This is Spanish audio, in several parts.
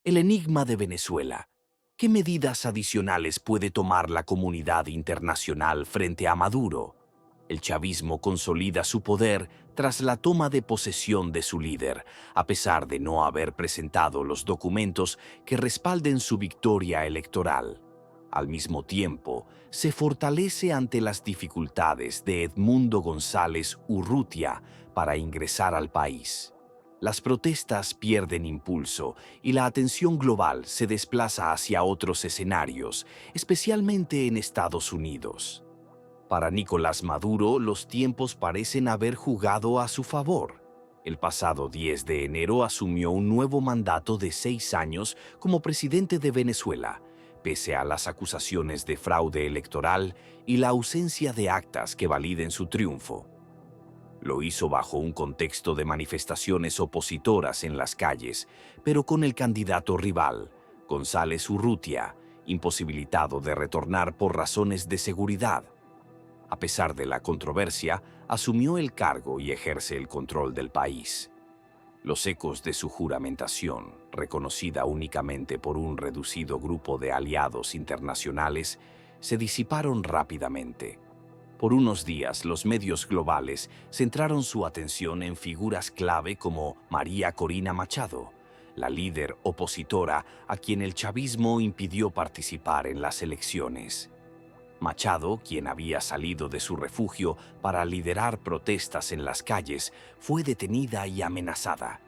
El enigma de Venezuela. ¿Qué medidas adicionales puede tomar la comunidad internacional frente a Maduro? El chavismo consolida su poder tras la toma de posesión de su líder, a pesar de no haber presentado los documentos que respalden su victoria electoral. Al mismo tiempo, se fortalece ante las dificultades de Edmundo González Urrutia para ingresar al país. Las protestas pierden impulso y la atención global se desplaza hacia otros escenarios, especialmente en Estados Unidos. Para Nicolás Maduro, los tiempos parecen haber jugado a su favor. El pasado 10 de enero asumió un nuevo mandato de 6 años como presidente de Venezuela, pese a las acusaciones de fraude electoral y la ausencia de actas que validen su triunfo. Lo hizo bajo un contexto de manifestaciones opositoras en las calles, pero con el candidato rival, González Urrutia, imposibilitado de retornar por razones de seguridad. A pesar de la controversia, asumió el cargo y ejerce el control del país. Los ecos de su juramentación, reconocida únicamente por un reducido grupo de aliados internacionales, se disiparon rápidamente. Por unos días, los medios globales centraron su atención en figuras clave como María Corina Machado, la líder opositora a quien el chavismo impidió participar en las elecciones. Machado, quien había salido de su refugio para liderar protestas en las calles, fue detenida y amenazada.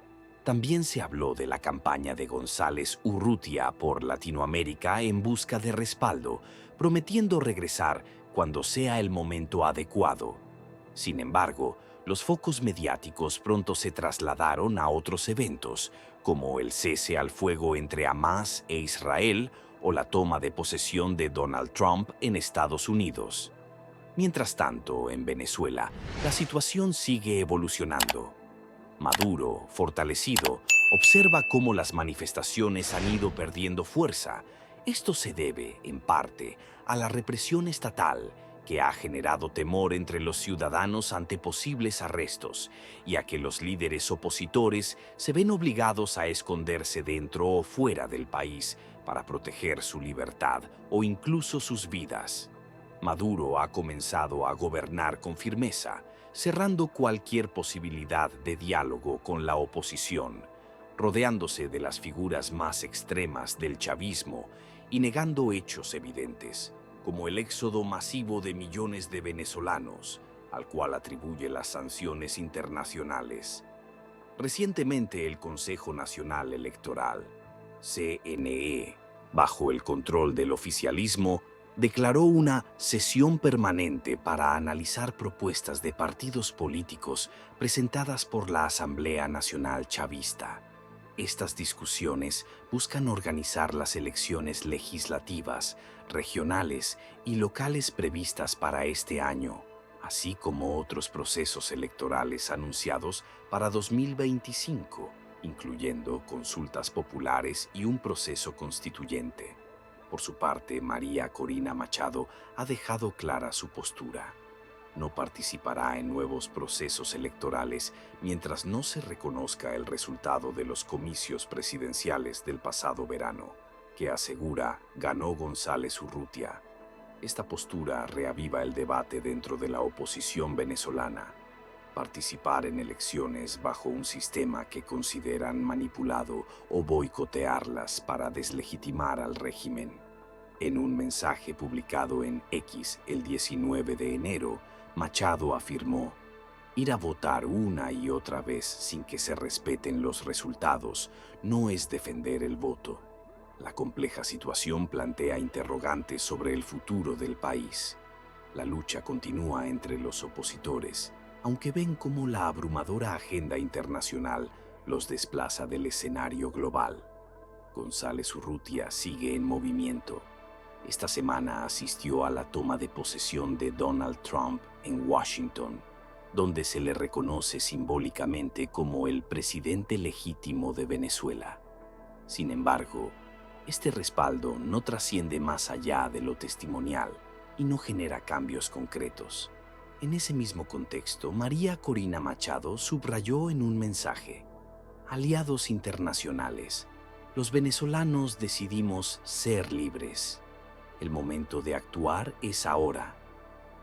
También se habló de la campaña de González Urrutia por Latinoamérica en busca de respaldo, prometiendo regresar cuando sea el momento adecuado. Sin embargo, los focos mediáticos pronto se trasladaron a otros eventos, como el cese al fuego entre Hamás e Israel o la toma de posesión de Donald Trump en Estados Unidos. Mientras tanto, en Venezuela, la situación sigue evolucionando. Maduro, fortalecido, observa cómo las manifestaciones han ido perdiendo fuerza. Esto se debe, en parte, a la represión estatal, que ha generado temor entre los ciudadanos ante posibles arrestos, y a que los líderes opositores se ven obligados a esconderse dentro o fuera del país para proteger su libertad o incluso sus vidas. Maduro ha comenzado a gobernar con firmeza, cerrando cualquier posibilidad de diálogo con la oposición, rodeándose de las figuras más extremas del chavismo y negando hechos evidentes, como el éxodo masivo de millones de venezolanos, al cual atribuye las sanciones internacionales. Recientemente el Consejo Nacional Electoral, CNE, bajo el control del oficialismo, declaró una sesión permanente para analizar propuestas de partidos políticos presentadas por la Asamblea Nacional Chavista. Estas discusiones buscan organizar las elecciones legislativas, regionales y locales previstas para este año, así como otros procesos electorales anunciados para 2025, incluyendo consultas populares y un proceso constituyente. Por su parte, María Corina Machado ha dejado clara su postura. No participará en nuevos procesos electorales mientras no se reconozca el resultado de los comicios presidenciales del pasado verano, que asegura ganó González Urrutia. Esta postura reaviva el debate dentro de la oposición venezolana. Participar en elecciones bajo un sistema que consideran manipulado o boicotearlas para deslegitimar al régimen. En un mensaje publicado en X el 19 de enero, Machado afirmó: ir a votar una y otra vez sin que se respeten los resultados no es defender el voto. La compleja situación plantea interrogantes sobre el futuro del país. La lucha continúa entre los opositores, aunque ven cómo la abrumadora agenda internacional los desplaza del escenario global. González Urrutia sigue en movimiento. Esta semana asistió a la toma de posesión de Donald Trump en Washington, donde se le reconoce simbólicamente como el presidente legítimo de Venezuela. Sin embargo, este respaldo no trasciende más allá de lo testimonial y no genera cambios concretos. En ese mismo contexto, María Corina Machado subrayó en un mensaje: aliados internacionales. Los venezolanos decidimos ser libres. El momento de actuar es ahora.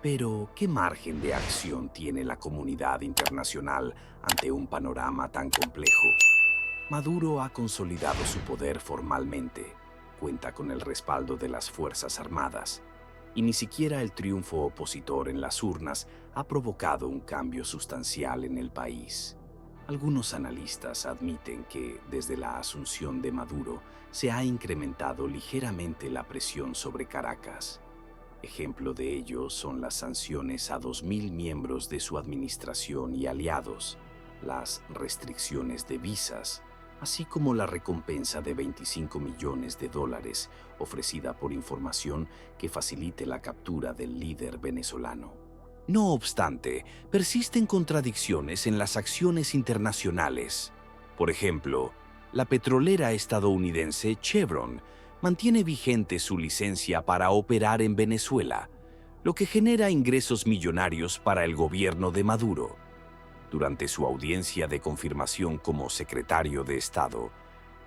Pero, ¿qué margen de acción tiene la comunidad internacional ante un panorama tan complejo? Maduro ha consolidado su poder formalmente, cuenta con el respaldo de las Fuerzas Armadas, y ni siquiera el triunfo opositor en las urnas ha provocado un cambio sustancial en el país. Algunos analistas admiten que, desde la asunción de Maduro, se ha incrementado ligeramente la presión sobre Caracas. Ejemplo de ello son las sanciones a 2.000 miembros de su administración y aliados, las restricciones de visas, así como la recompensa de $25 millones ofrecida por información que facilite la captura del líder venezolano. No obstante, persisten contradicciones en las acciones internacionales. Por ejemplo, la petrolera estadounidense Chevron mantiene vigente su licencia para operar en Venezuela, lo que genera ingresos millonarios para el gobierno de Maduro. Durante su audiencia de confirmación como secretario de Estado,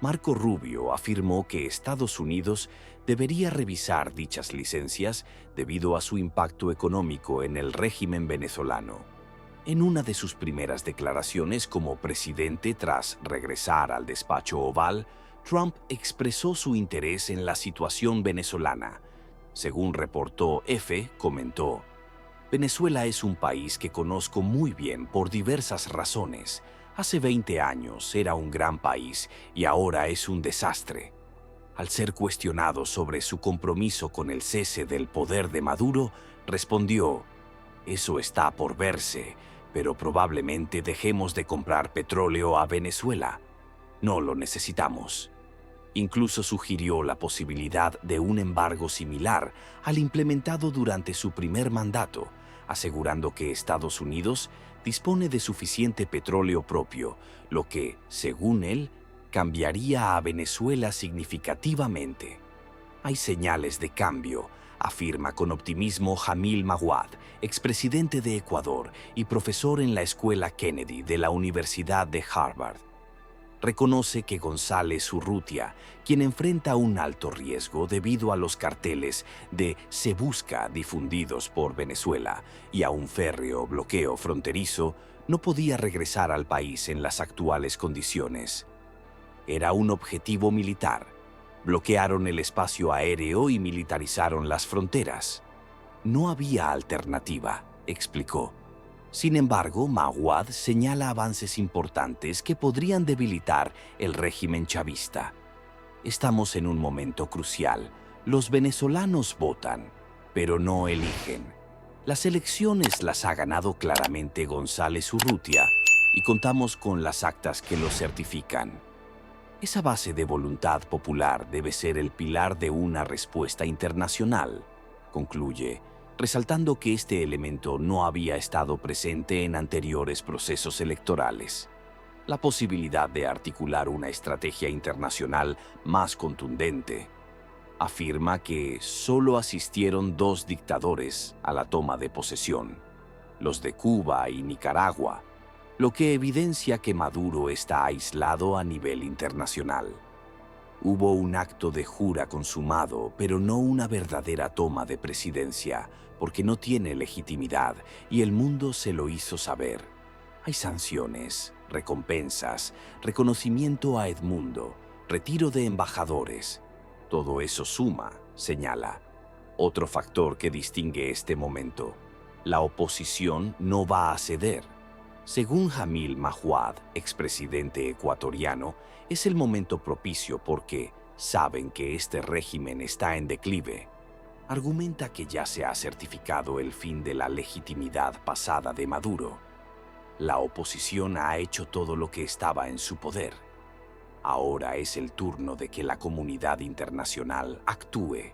Marco Rubio afirmó que Estados Unidos debería revisar dichas licencias debido a su impacto económico en el régimen venezolano. En una de sus primeras declaraciones como presidente tras regresar al despacho Oval, Trump expresó su interés en la situación venezolana. Según reportó EFE, comentó: Venezuela es un país que conozco muy bien por diversas razones. Hace 20 años era un gran país y ahora es un desastre. Al ser cuestionado sobre su compromiso con el cese del poder de Maduro, respondió: eso está por verse, pero probablemente dejemos de comprar petróleo a Venezuela. No lo necesitamos. Incluso sugirió la posibilidad de un embargo similar al implementado durante su primer mandato, asegurando que Estados Unidos dispone de suficiente petróleo propio, lo que, según él, cambiaría a Venezuela significativamente. Hay señales de cambio, afirma con optimismo Jamil Mahuad, expresidente de Ecuador y profesor en la Escuela Kennedy de la Universidad de Harvard. Reconoce que González Urrutia, quien enfrenta un alto riesgo debido a los carteles de Se Busca difundidos por Venezuela y a un férreo bloqueo fronterizo, no podía regresar al país en las actuales condiciones. Era un objetivo militar. Bloquearon el espacio aéreo y militarizaron las fronteras. No había alternativa, explicó. Sin embargo, Mahuad señala avances importantes que podrían debilitar el régimen chavista. Estamos en un momento crucial. Los venezolanos votan, pero no eligen. Las elecciones las ha ganado claramente González Urrutia y contamos con las actas que lo certifican. Esa base de voluntad popular debe ser el pilar de una respuesta internacional, concluye, resaltando que este elemento no había estado presente en anteriores procesos electorales. La posibilidad de articular una estrategia internacional más contundente. Afirma que solo asistieron 2 dictadores a la toma de posesión, los de Cuba y Nicaragua, lo que evidencia que Maduro está aislado a nivel internacional. Hubo un acto de jura consumado, pero no una verdadera toma de presidencia, porque no tiene legitimidad y el mundo se lo hizo saber. Hay sanciones, recompensas, reconocimiento a Edmundo, retiro de embajadores. Todo eso suma, señala. Otro factor que distingue este momento: la oposición no va a ceder. Según Jamil Mahuad, expresidente ecuatoriano, es el momento propicio porque saben que este régimen está en declive. Argumenta que ya se ha certificado el fin de la legitimidad pasada de Maduro. La oposición ha hecho todo lo que estaba en su poder. Ahora es el turno de que la comunidad internacional actúe,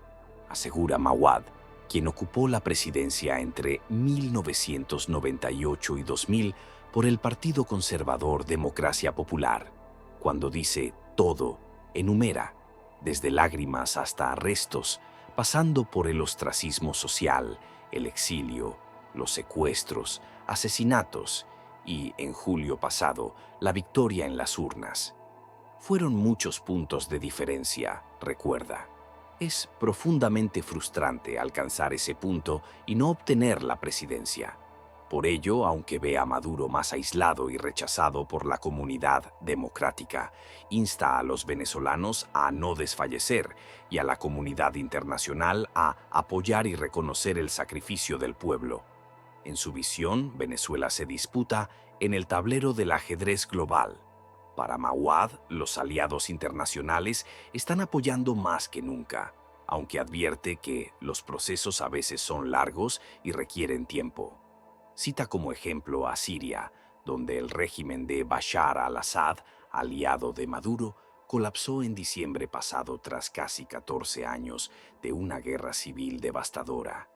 asegura Mahuad, quien ocupó la presidencia entre 1998 y 2000 por el Partido Conservador Democracia Popular. Cuando dice todo, enumera, desde lágrimas hasta arrestos, pasando por el ostracismo social, el exilio, los secuestros, asesinatos y, en julio pasado, la victoria en las urnas. Fueron muchos puntos de diferencia, recuerda. Es profundamente frustrante alcanzar ese punto y no obtener la presidencia. Por ello, aunque ve a Maduro más aislado y rechazado por la comunidad democrática, insta a los venezolanos a no desfallecer y a la comunidad internacional a apoyar y reconocer el sacrificio del pueblo. En su visión, Venezuela se disputa en el tablero del ajedrez global. Para Mawad, los aliados internacionales están apoyando más que nunca, aunque advierte que los procesos a veces son largos y requieren tiempo. Cita como ejemplo a Siria, donde el régimen de Bashar al-Assad, aliado de Maduro, colapsó en diciembre pasado tras casi 14 años de una guerra civil devastadora.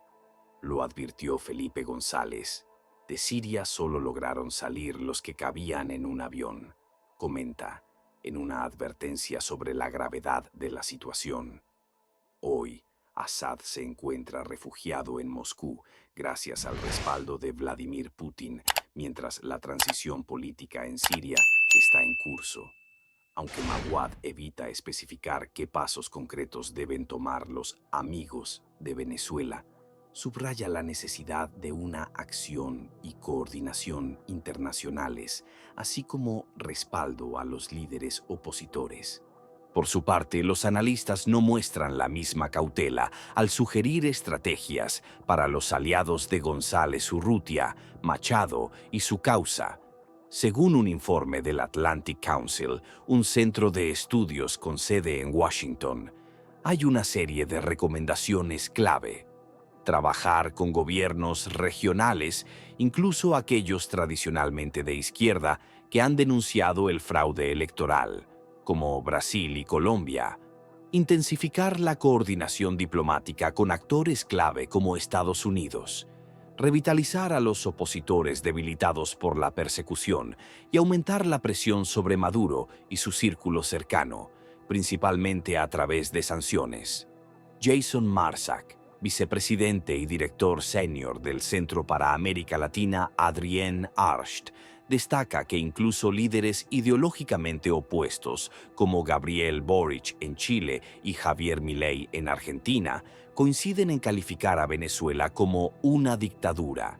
Lo advirtió Felipe González. De Siria solo lograron salir los que cabían en un avión, comenta, en una advertencia sobre la gravedad de la situación. Hoy, Assad se encuentra refugiado en Moscú gracias al respaldo de Vladimir Putin, mientras la transición política en Siria está en curso. Aunque Mawad evita especificar qué pasos concretos deben tomar los amigos de Venezuela, subraya la necesidad de una acción y coordinación internacionales, así como respaldo a los líderes opositores. Por su parte, los analistas no muestran la misma cautela al sugerir estrategias para los aliados de González Urrutia, Machado y su causa. Según un informe del Atlantic Council, un centro de estudios con sede en Washington, hay una serie de recomendaciones clave. Trabajar con gobiernos regionales, incluso aquellos tradicionalmente de izquierda, que han denunciado el fraude electoral, como Brasil y Colombia. Intensificar la coordinación diplomática con actores clave como Estados Unidos. Revitalizar a los opositores debilitados por la persecución y aumentar la presión sobre Maduro y su círculo cercano, principalmente a través de sanciones. Jason Marsack, vicepresidente y director senior del Centro para América Latina Adrien Arsht, destaca que incluso líderes ideológicamente opuestos, como Gabriel Boric en Chile y Javier Milei en Argentina, coinciden en calificar a Venezuela como una dictadura.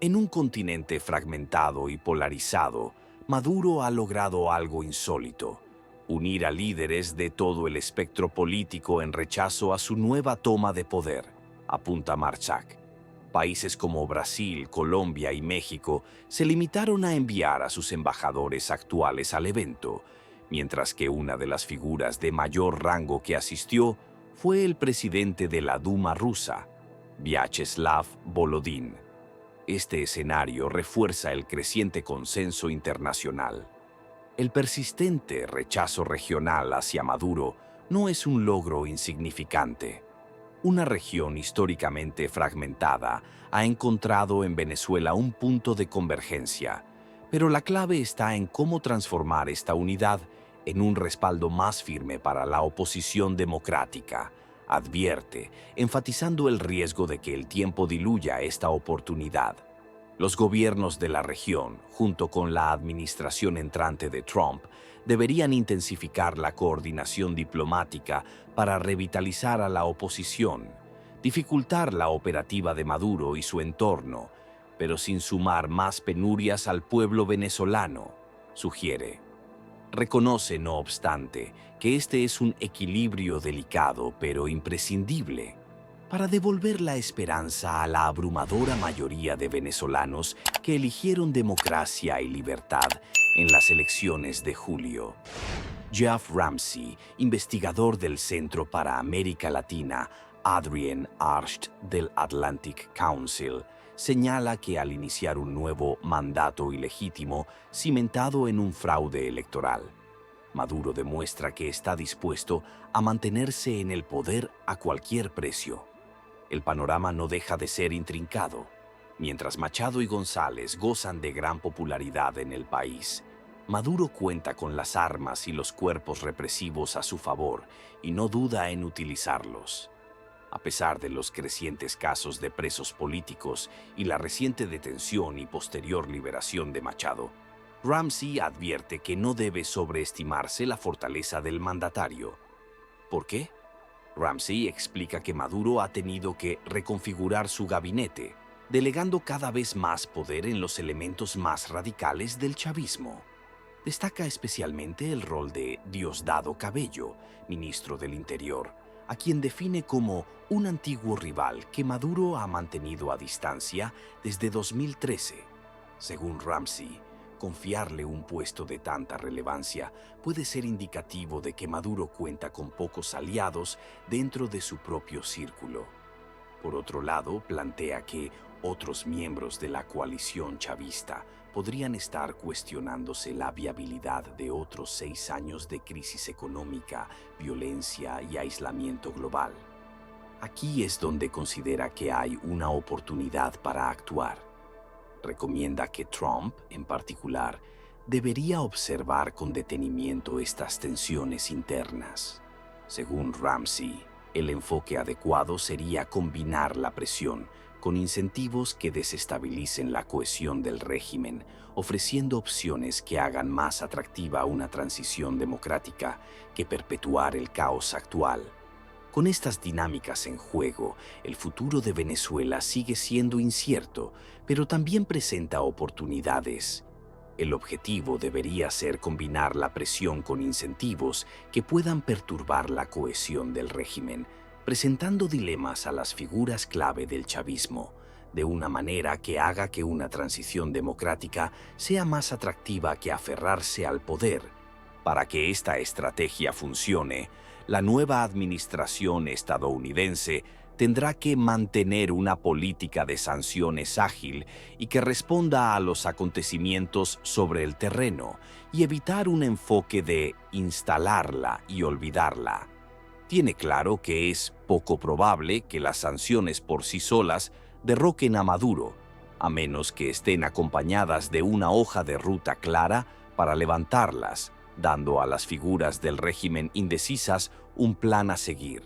En un continente fragmentado y polarizado, Maduro ha logrado algo insólito: unir a líderes de todo el espectro político en rechazo a su nueva toma de poder, apunta Marsack. Países como Brasil, Colombia y México se limitaron a enviar a sus embajadores actuales al evento, mientras que una de las figuras de mayor rango que asistió fue el presidente de la Duma rusa, Vyacheslav Volodin. Este escenario refuerza el creciente consenso internacional. El persistente rechazo regional hacia Maduro no es un logro insignificante. Una región históricamente fragmentada ha encontrado en Venezuela un punto de convergencia, pero la clave está en cómo transformar esta unidad en un respaldo más firme para la oposición democrática, advierte, enfatizando el riesgo de que el tiempo diluya esta oportunidad. Los gobiernos de la región, junto con la administración entrante de Trump, deberían intensificar la coordinación diplomática para revitalizar a la oposición, dificultar la operativa de Maduro y su entorno, pero sin sumar más penurias al pueblo venezolano, sugiere. Reconoce, no obstante, que este es un equilibrio delicado pero imprescindible para devolver la esperanza a la abrumadora mayoría de venezolanos que eligieron democracia y libertad en las elecciones de julio. Jeff Ramsey, investigador del Centro para América Latina, Adrien Arsht del Atlantic Council, señala que al iniciar un nuevo mandato ilegítimo cimentado en un fraude electoral, Maduro demuestra que está dispuesto a mantenerse en el poder a cualquier precio. El panorama no deja de ser intrincado. Mientras Machado y González gozan de gran popularidad en el país, Maduro cuenta con las armas y los cuerpos represivos a su favor y no duda en utilizarlos. A pesar de los crecientes casos de presos políticos y la reciente detención y posterior liberación de Machado, Ramsey advierte que no debe sobreestimarse la fortaleza del mandatario. ¿Por qué? Ramsey explica que Maduro ha tenido que reconfigurar su gabinete, delegando cada vez más poder en los elementos más radicales del chavismo. Destaca especialmente el rol de Diosdado Cabello, ministro del Interior, a quien define como un antiguo rival que Maduro ha mantenido a distancia desde 2013. Según Ramsey, confiarle un puesto de tanta relevancia puede ser indicativo de que Maduro cuenta con pocos aliados dentro de su propio círculo. Por otro lado, plantea que otros miembros de la coalición chavista podrían estar cuestionándose la viabilidad de otros 6 años de crisis económica, violencia y aislamiento global. Aquí es donde considera que hay una oportunidad para actuar. Recomienda que Trump, en particular, debería observar con detenimiento estas tensiones internas. Según Ramsey, el enfoque adecuado sería combinar la presión con incentivos que desestabilicen la cohesión del régimen, ofreciendo opciones que hagan más atractiva una transición democrática que perpetuar el caos actual. Con estas dinámicas en juego, el futuro de Venezuela sigue siendo incierto, pero también presenta oportunidades. El objetivo debería ser combinar la presión con incentivos que puedan perturbar la cohesión del régimen, presentando dilemas a las figuras clave del chavismo, de una manera que haga que una transición democrática sea más atractiva que aferrarse al poder. Para que esta estrategia funcione, la nueva administración estadounidense tendrá que mantener una política de sanciones ágil y que responda a los acontecimientos sobre el terreno y evitar un enfoque de instalarla y olvidarla. Tiene claro que es poco probable que las sanciones por sí solas derroquen a Maduro, a menos que estén acompañadas de una hoja de ruta clara para levantarlas, dando a las figuras del régimen indecisas un plan a seguir.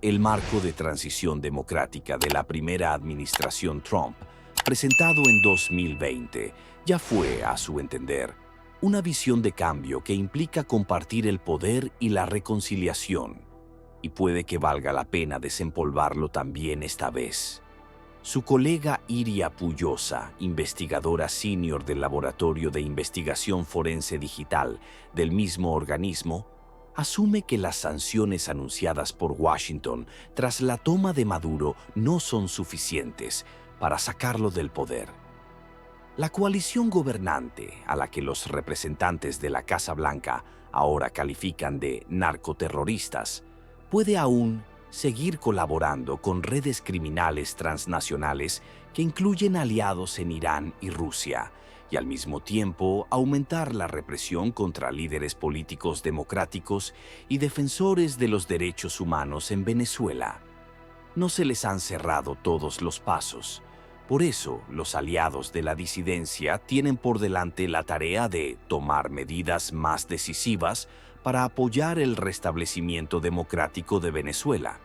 El marco de transición democrática de la primera administración Trump, presentado en 2020, ya fue, a su entender, una visión de cambio que implica compartir el poder y la reconciliación, y puede que valga la pena desempolvarlo también esta vez. Su colega Iria Puyosa, investigadora senior del Laboratorio de Investigación Forense Digital del mismo organismo, asume que las sanciones anunciadas por Washington tras la toma de Maduro no son suficientes para sacarlo del poder. La coalición gobernante, a la que los representantes de la Casa Blanca ahora califican de narcoterroristas, puede aún seguir colaborando con redes criminales transnacionales que incluyen aliados en Irán y Rusia, y al mismo tiempo aumentar la represión contra líderes políticos democráticos y defensores de los derechos humanos en Venezuela. No se les han cerrado todos los pasos. Por eso, los aliados de la disidencia tienen por delante la tarea de tomar medidas más decisivas para apoyar el restablecimiento democrático de Venezuela.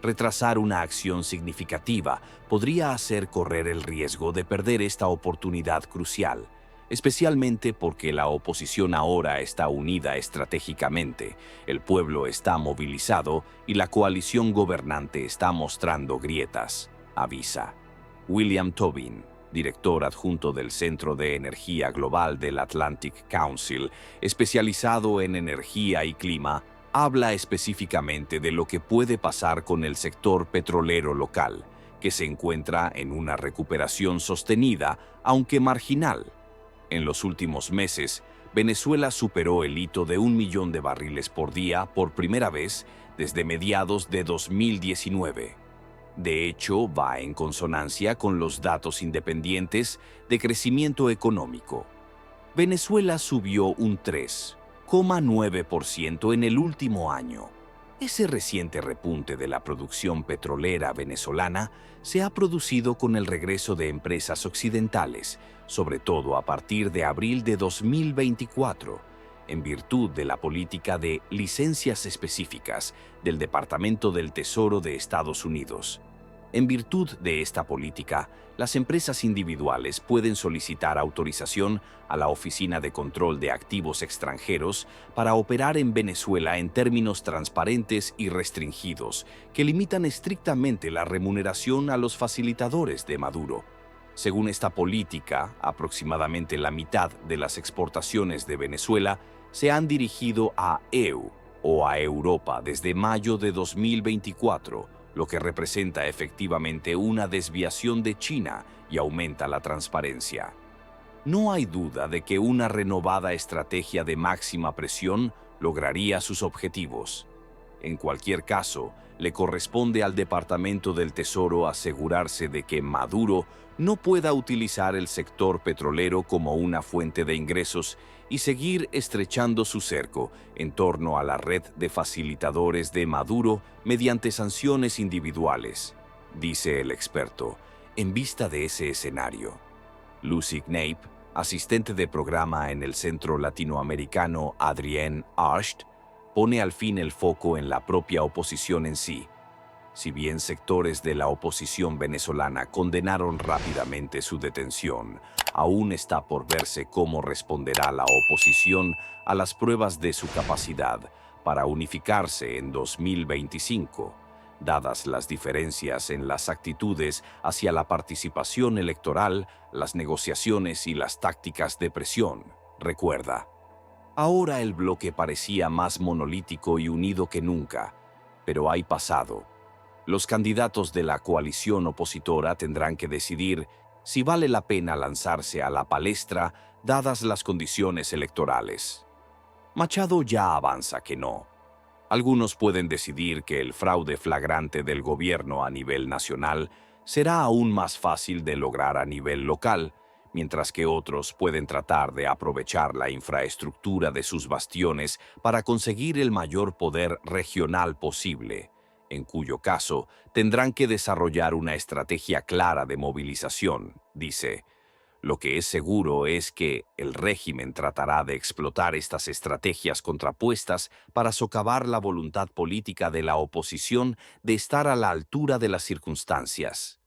Retrasar una acción significativa podría hacer correr el riesgo de perder esta oportunidad crucial, especialmente porque la oposición ahora está unida estratégicamente, el pueblo está movilizado y la coalición gobernante está mostrando grietas, avisa. William Tobin, director adjunto del Centro de Energía Global del Atlantic Council, especializado en energía y clima, habla específicamente de lo que puede pasar con el sector petrolero local, que se encuentra en una recuperación sostenida, aunque marginal. En los últimos meses, Venezuela superó el hito de 1 millón de barriles por día por primera vez desde mediados de 2019. De hecho, va en consonancia con los datos independientes de crecimiento económico. Venezuela subió un 3,9% en el último año. Ese reciente repunte de la producción petrolera venezolana se ha producido con el regreso de empresas occidentales, sobre todo a partir de abril de 2024, en virtud de la política de licencias específicas del Departamento del Tesoro de Estados Unidos. En virtud de esta política, las empresas individuales pueden solicitar autorización a la Oficina de Control de Activos Extranjeros para operar en Venezuela en términos transparentes y restringidos, que limitan estrictamente la remuneración a los facilitadores de Maduro. Según esta política, aproximadamente la mitad de las exportaciones de Venezuela se han dirigido a EU o a Europa desde mayo de 2024, lo que representa efectivamente una desviación de China y aumenta la transparencia. No hay duda de que una renovada estrategia de máxima presión lograría sus objetivos. En cualquier caso, le corresponde al Departamento del Tesoro asegurarse de que Maduro no pueda utilizar el sector petrolero como una fuente de ingresos y seguir estrechando su cerco en torno a la red de facilitadores de Maduro mediante sanciones individuales, dice el experto, en vista de ese escenario. Lucy Knape, asistente de programa en el Centro Latinoamericano Adrien Arsht, pone al fin el foco en la propia oposición en sí. Si bien sectores de la oposición venezolana condenaron rápidamente su detención, aún está por verse cómo responderá la oposición a las pruebas de su capacidad para unificarse en 2025, dadas las diferencias en las actitudes hacia la participación electoral, las negociaciones y las tácticas de presión. Recuerda, ahora el bloque parecía más monolítico y unido que nunca, pero hay pasado. Los candidatos de la coalición opositora tendrán que decidir si vale la pena lanzarse a la palestra dadas las condiciones electorales. Machado ya avanza que no. Algunos pueden decidir que el fraude flagrante del gobierno a nivel nacional será aún más fácil de lograr a nivel local, mientras que otros pueden tratar de aprovechar la infraestructura de sus bastiones para conseguir el mayor poder regional posible, en cuyo caso tendrán que desarrollar una estrategia clara de movilización, dice. Lo que es seguro es que el régimen tratará de explotar estas estrategias contrapuestas para socavar la voluntad política de la oposición de estar a la altura de las circunstancias.